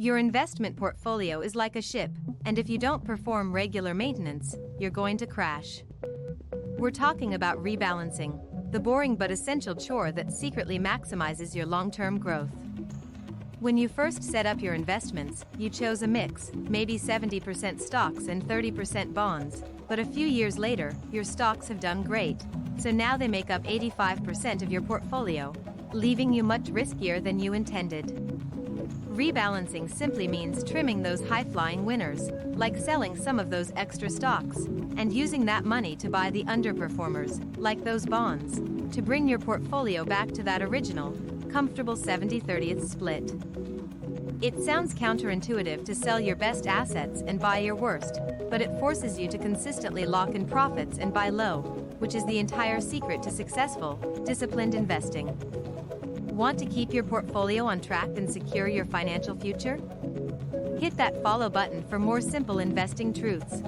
Your investment portfolio is like a ship, and if you don't perform regular maintenance, you're going to crash. We're talking about rebalancing, the boring but essential chore that secretly maximizes your long-term growth. When you first set up your investments, you chose a mix, maybe 70% stocks and 30% bonds, but a few years later, your stocks have done great, so now they make up 85% of your portfolio, leaving you much riskier than you intended. Rebalancing simply means trimming those high-flying winners, like selling some of those extra stocks, and using that money to buy the underperformers, like those bonds, to bring your portfolio back to that original, comfortable 70-30 split. It sounds counterintuitive to sell your best assets and buy your worst, but it forces you to consistently lock in profits and buy low, which is the entire secret to successful, disciplined investing. Want to keep your portfolio on track and secure your financial future? Hit that follow button for more simple investing truths.